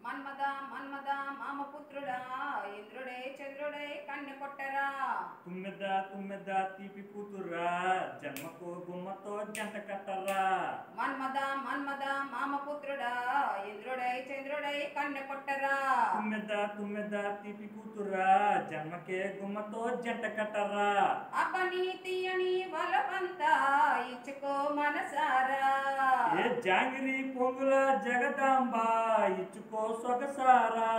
మన్మద మన్మద మామపుత్రుడా ఇంద్రుడే చంద్రుడే కన్నె కొట్టరా. తుమ్మెద తుమ్మెద తీపి కూతురా జన్మకు గుమ్మతో జంట కట్టరా. మన్మద మన్మద మామపుత్రుడా ఇంద్రుడై చంద్రుడై కన్నె కొట్టరా. తుమ్మెద తుమ్మెద తీపి కూతురా జన్మకే గుమ్మతో జంట కట్టరా. అపని తీయని వలపంతా ఇచ్చుకో మనసారా. ఏ జాంగిరి పొంగుల జగదాంబ ఇచ్చుకో సొగసారా.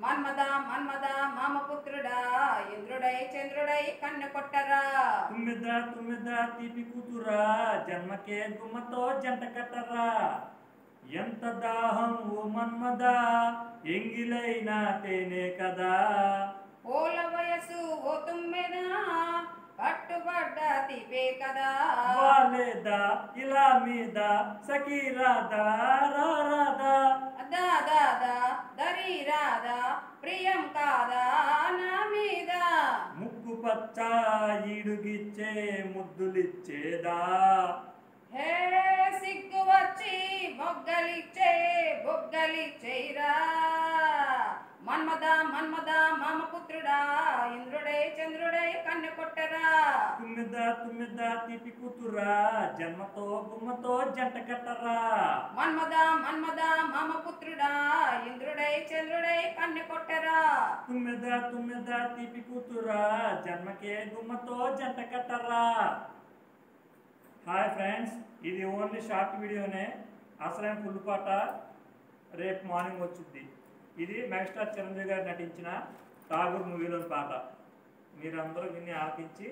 మన్మద మన్మద మామపుత్రుడా ఇంద్రుడై చంద్రుడై కన్నె కొట్టరా. తుమ్మెద తుమ్మెద తీపి కూతురా జన్మకే గుమ్మతో జంట కట్టరా. ఎంత దాహం ఓ మన్మద ఎంగిలైన తేనే కదా. ఓల వయసు ఓ తుమ్మెదా పట్టుబడ్డ తిపే కదా. వాలేదా ఇలా మీద సఖీరాదా రాదా. దాదా దరి రాదా ప్రియం కాదా నా మీద. ముక్కు పచ్చ ఈడుగిచ్చే ముద్దులిచ్చేదా. హే సిగ్గు వచ్చి బొగ్గలిచ్చేరా. మన్మద మన్మద మామపుత్రుడా ఇంద్రుడై చంద్రుడై కన్నె కొట్టరా. తుమ్మెద తుమ్మెద తీపి కూతురా జన్మతో గుమ్మతో జంట కట్టరా. మన్మద మన్మద మామపుత్రుడా ఇంద్రుడై చంద్రుడై కన్నె కొట్టరా. తుమ్మెద తుమ్మెద తీపి కూతురా జన్మకే గుమ్మతో జంట కట్టరా. హాయ్ ఫ్రెండ్స్, ఇది ఓన్లీ షార్ట్ వీడియోనే. అసలైన ఫుల్ పాట రేపు మార్నింగ్ వచ్చింది. ఇది మెగాస్టార్ చిరంజీవి గారు నటించిన ఠాగూర్ మూవీలోని పాట. మీరందరూ విని ఆలకించి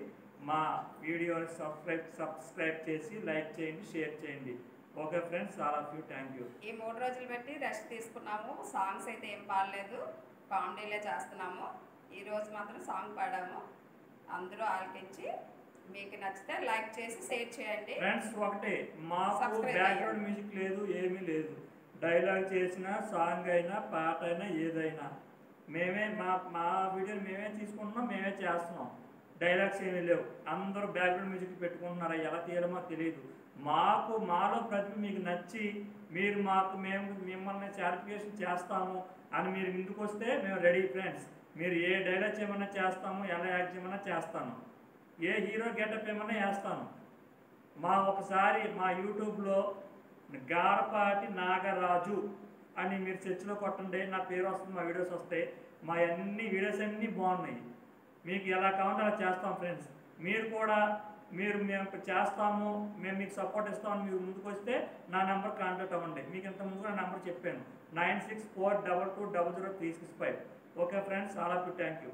మా వీడియోని సబ్స్క్రైబ్ చేసి లైక్ చేయండి, షేర్ చేయండి. Okay friends, all of you, thank you. ఈ 3 రోజులు పెట్టి రెస్ట్ తీసుకున్నాము. సాంగ్స్ అయితే ఏం పాడలేదు, కామెడీలే చేస్తున్నాము. ఈరోజు మాత్రం సాంగ్ పాడాము. అందరూ ఆలకించి మీకు నచ్చితే లైక్ చేసి షేర్ చేయండి. ఫ్రెండ్స్ ఒకటే, మాకు బ్యాక్గ్రౌండ్ మ్యూజిక్ లేదు, ఏమీ లేదు. డైలాగ్ చేసిన సాంగ్ అయినా పాట అయినా ఏదైనా మేమే మా వీడియోని మేమే తీసుకుంటున్నాం, మేమే చేస్తున్నాం. డైలాగ్స్ ఏమీ లేవు. అందరూ బ్యాక్గ్రౌండ్ మ్యూజిక్ పెట్టుకుంటున్నారు. ఎలా తీయడమో తెలియదు. మాలో ప్రతిభ మీకు నచ్చి మేము మిమ్మల్ని సాటిస్ఫికేషన్ చేస్తాము అని మీరు ముందుకు వస్తే మేము రెడీ ఫ్రెండ్స్. మీరు ఏ డైలాగ్ చేయమన్నా చేస్తాము, ఎలా యాక్ట్ చేయమన్నా చేస్తాను, ఏ హీరో గెటప్ ఏమన్నా వేస్తాను. ఒకసారి మా యూట్యూబ్లో గారపాటి నాగరాజు అని మీరు సెర్చ్లో కొట్టండి, నా పేరు వస్తుంది, మా వీడియోస్ వస్తాయి. మా వీడియోస్ అన్నీ బాగున్నాయి. మీకు ఎలా కావాలంటే అలా చేస్తాం ఫ్రెండ్స్. మీరు కూడా మేము చేస్తాము, మేము మీకు సపోర్ట్ ఇస్తామని మీరు ముందుకు వస్తే నా నెంబర్ కాంటాక్ట్ అవ్వండి. మీకు ఇంత ముందుగా నా నెంబర్ చెప్పాను, 9642200365. Okay friends, all of you, thank you.